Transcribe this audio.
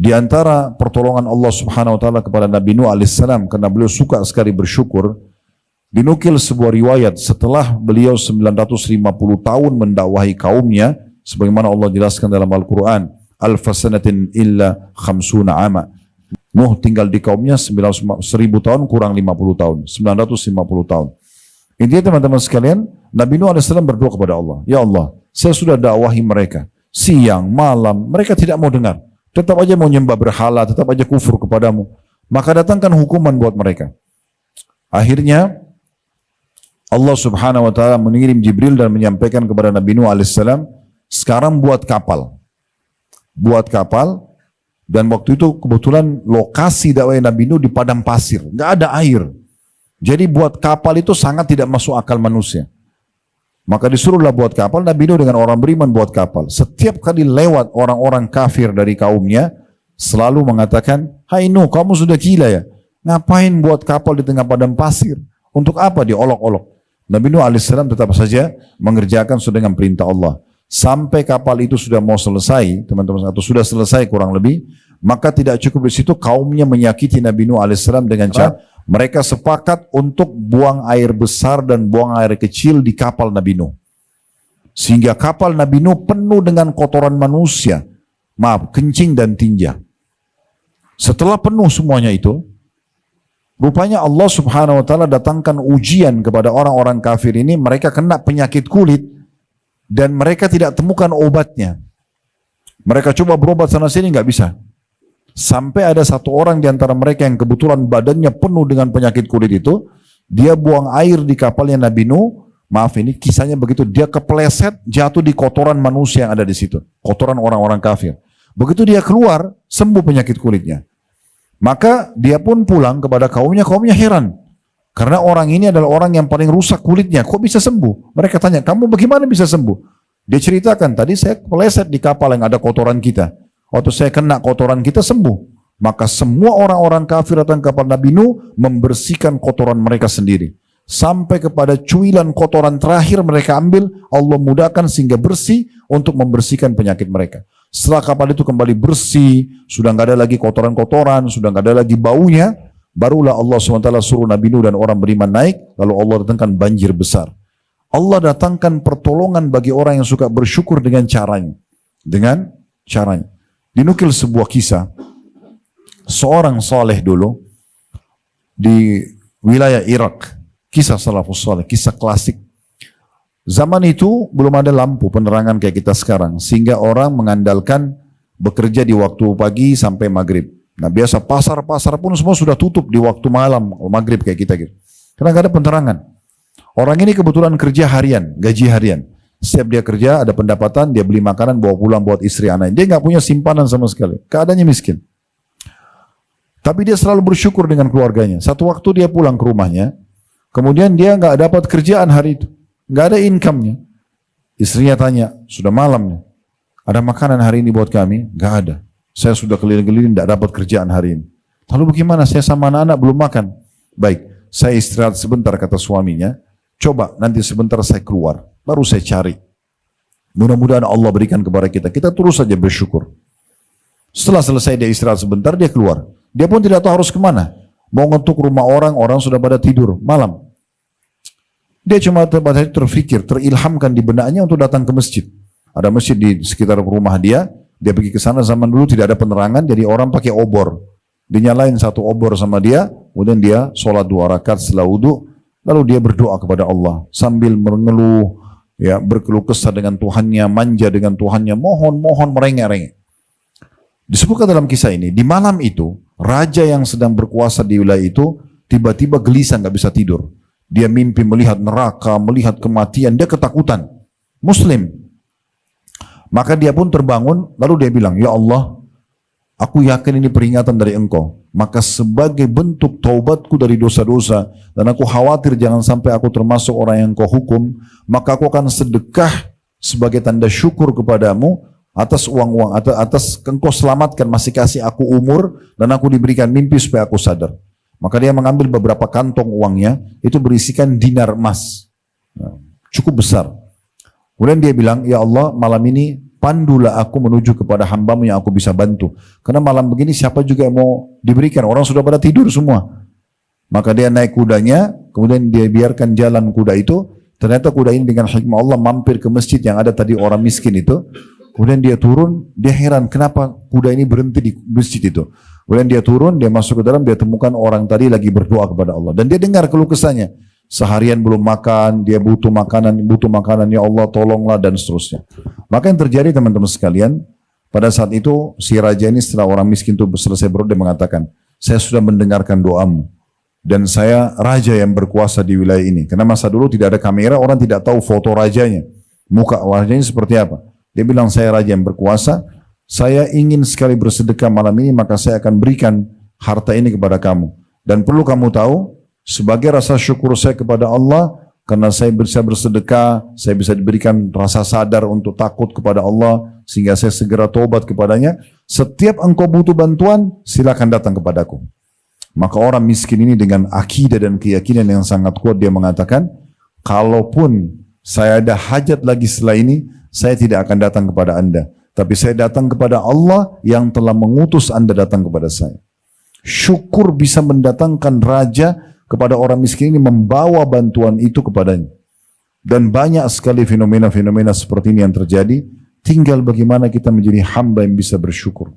Di antara pertolongan Allah Subhanahu wa taala kepada Nabi Nuh alaihissalam karena beliau suka sekali bersyukur, dinukil sebuah riwayat setelah beliau 950 tahun mendakwahi kaumnya sebagaimana Allah jelaskan dalam Al-Qur'an, alfasanatin illa khamsuna ama. Nuh tinggal di kaumnya 1000 tahun kurang 50 tahun, 950 tahun. Intinya teman-teman sekalian, Nabi Nuh alaihissalam berdoa kepada Allah, ya Allah, saya sudah dakwahi mereka siang, malam, mereka tidak mau dengar. Tetap aja mau nyembah berhala, tetap aja kufur kepadamu. Maka datangkan hukuman buat mereka. Akhirnya Allah Subhanahu wa taala mengirim Jibril dan menyampaikan kepada Nabi Nuh alaihissalam, sekarang buat kapal. Buat kapal, dan waktu itu kebetulan lokasi dakwah Nabi Nuh di padang pasir, nggak ada air. Jadi buat kapal itu sangat tidak masuk akal manusia. Maka disuruhlah buat kapal, Nabi Nuh dengan orang beriman buat kapal. Setiap kali lewat orang-orang kafir dari kaumnya, selalu mengatakan, hai Nuh, kamu sudah gila ya? Ngapain buat kapal di tengah padang pasir? Untuk apa diolok-olok? Nabi Nuh alaihissalam tetap saja mengerjakan sesuai dengan perintah Allah. Sampai kapal itu sudah mau selesai, teman-teman, atau sudah selesai kurang lebih, maka tidak cukup di situ, kaumnya menyakiti Nabi Nuh alaihissalam dengan cara mereka sepakat untuk buang air besar dan buang air kecil di kapal Nabi Nuh. Sehingga kapal Nabi Nuh penuh dengan kotoran manusia. Maaf, kencing dan tinja. Setelah penuh semuanya itu, rupanya Allah Subhanahu wa taala datangkan ujian kepada orang-orang kafir ini, mereka kena penyakit kulit dan mereka tidak temukan obatnya. Mereka coba berobat sana sini nggak bisa. Sampai ada satu orang di antara mereka yang kebetulan badannya penuh dengan penyakit kulit itu, dia buang air di kapalnya Nabi Nuh. Maaf, ini kisahnya begitu, dia kepleset jatuh di kotoran manusia yang ada di situ, kotoran orang-orang kafir. Begitu dia keluar, sembuh penyakit kulitnya. Maka dia pun pulang kepada kaumnya heran. Karena orang ini adalah orang yang paling rusak kulitnya, kok bisa sembuh? Mereka tanya, kamu bagaimana bisa sembuh? Dia ceritakan, tadi saya kepleset di kapal yang ada kotoran kita. Waktu saya kena kotoran kita sembuh. Maka semua orang-orang kafir datang ke kapal Nabi Nuh membersihkan kotoran mereka sendiri. Sampai kepada cuilan kotoran terakhir mereka ambil, Allah mudahkan sehingga bersih untuk membersihkan penyakit mereka. Setelah kapal itu kembali bersih, sudah nggak ada lagi kotoran-kotoran, sudah nggak ada lagi baunya, barulah Allah SWT suruh Nabi Nuh dan orang beriman naik, lalu Allah datangkan banjir besar. Allah datangkan pertolongan bagi orang yang suka bersyukur dengan caranya. Dinukil sebuah kisah, seorang saleh dulu di wilayah Irak, kisah salafus saleh, kisah klasik. Zaman itu belum ada lampu penerangan kayak kita sekarang, sehingga orang mengandalkan bekerja di waktu pagi sampai maghrib. Nah biasa pasar-pasar pun semua sudah tutup di waktu malam, maghrib kayak kita gitu. Karena nggak ada penerangan. Orang ini kebetulan kerja harian, gaji harian. Setiap dia kerja ada pendapatan, dia beli makanan bawa pulang buat istri anak. Dia nggak punya simpanan sama sekali, keadaannya miskin. Tapi dia selalu bersyukur dengan keluarganya. Satu waktu dia pulang ke rumahnya, kemudian dia nggak dapat kerjaan hari itu, nggak ada income-nya. Istrinya tanya, sudah malam nih, ada makanan hari ini buat kami? Nggak ada. Saya sudah keliling-keliling, nggak dapat kerjaan hari ini. Lalu bagaimana? Saya sama anak-anak belum makan. Baik, saya istirahat sebentar, kata suaminya. Coba nanti sebentar saya keluar, baru saya cari. Mudah-mudahan Allah berikan kepada kita. Kita terus saja bersyukur. Setelah selesai dia istirahat sebentar, dia keluar. Dia pun tidak tahu harus kemana. Mau ngetuk rumah orang, orang sudah pada tidur malam. Dia cuma terfikir, terilhamkan di benaknya untuk datang ke masjid. Ada masjid di sekitar rumah dia. Dia pergi ke sana, zaman dulu tidak ada penerangan, jadi orang pakai obor. Dinyalain satu obor sama dia, kemudian dia sholat 2 rakaat setelah wudu. Lalu dia berdoa kepada Allah sambil mengeluh, ya, berkeluh kesah dengan Tuhannya, manja dengan Tuhannya, mohon merengek-rengek. Disebutkan dalam kisah ini, di malam itu raja yang sedang berkuasa di wilayah itu tiba-tiba gelisah, nggak bisa tidur. Dia mimpi melihat neraka, melihat kematian, dia ketakutan. Muslim. Maka dia pun terbangun, lalu dia bilang, ya Allah, aku yakin ini peringatan dari Engkau. Maka sebagai bentuk taubatku dari dosa-dosa, dan aku khawatir jangan sampai aku termasuk orang yang Kau hukum, maka aku akan sedekah sebagai tanda syukur kepadamu atas uang-uang, atas Engkau selamatkan, masih kasih aku umur, dan aku diberikan mimpi supaya aku sadar. Maka dia mengambil beberapa kantong uangnya, itu berisikan dinar emas, cukup besar. Kemudian dia bilang, ya Allah, malam ini pandulah aku menuju kepada hambamu yang aku bisa bantu. Karena malam begini siapa juga yang mau diberikan, orang sudah pada tidur semua. Maka dia naik kudanya, kemudian dia biarkan jalan kuda itu. Ternyata kuda ini dengan hikmah Allah mampir ke masjid yang ada tadi orang miskin itu. Kemudian dia turun, dia heran kenapa kuda ini berhenti di masjid itu. Kemudian dia turun, dia masuk ke dalam, dia temukan orang tadi lagi berdoa kepada Allah. Dan dia dengar keluh kesahnya. Seharian belum makan, dia butuh makanan, ya Allah tolonglah dan seterusnya. Maka yang terjadi teman-teman sekalian, pada saat itu si raja ini setelah orang miskin itu selesai berdoa, dia mengatakan, saya sudah mendengarkan doamu. Dan saya raja yang berkuasa di wilayah ini. Karena masa dulu tidak ada kamera, orang tidak tahu foto rajanya. Muka rajanya seperti apa. Dia bilang, saya raja yang berkuasa, saya ingin sekali bersedekah malam ini, maka saya akan berikan harta ini kepada kamu. Dan perlu kamu tahu, sebagai rasa syukur saya kepada Allah, karena saya bisa bersedekah, saya bisa diberikan rasa sadar untuk takut kepada Allah, sehingga saya segera tobat kepadanya. Setiap engkau butuh bantuan, silakan datang kepadaku. Maka orang miskin ini dengan akidah dan keyakinan yang sangat kuat, dia mengatakan, kalaupun saya ada hajat lagi setelah ini, saya tidak akan datang kepada anda. Tapi saya datang kepada Allah yang telah mengutus anda datang kepada saya. Syukur bisa mendatangkan raja kepada orang miskin ini, membawa bantuan itu kepadanya. Dan banyak sekali fenomena-fenomena seperti ini yang terjadi. Tinggal bagaimana kita menjadi hamba yang bisa bersyukur.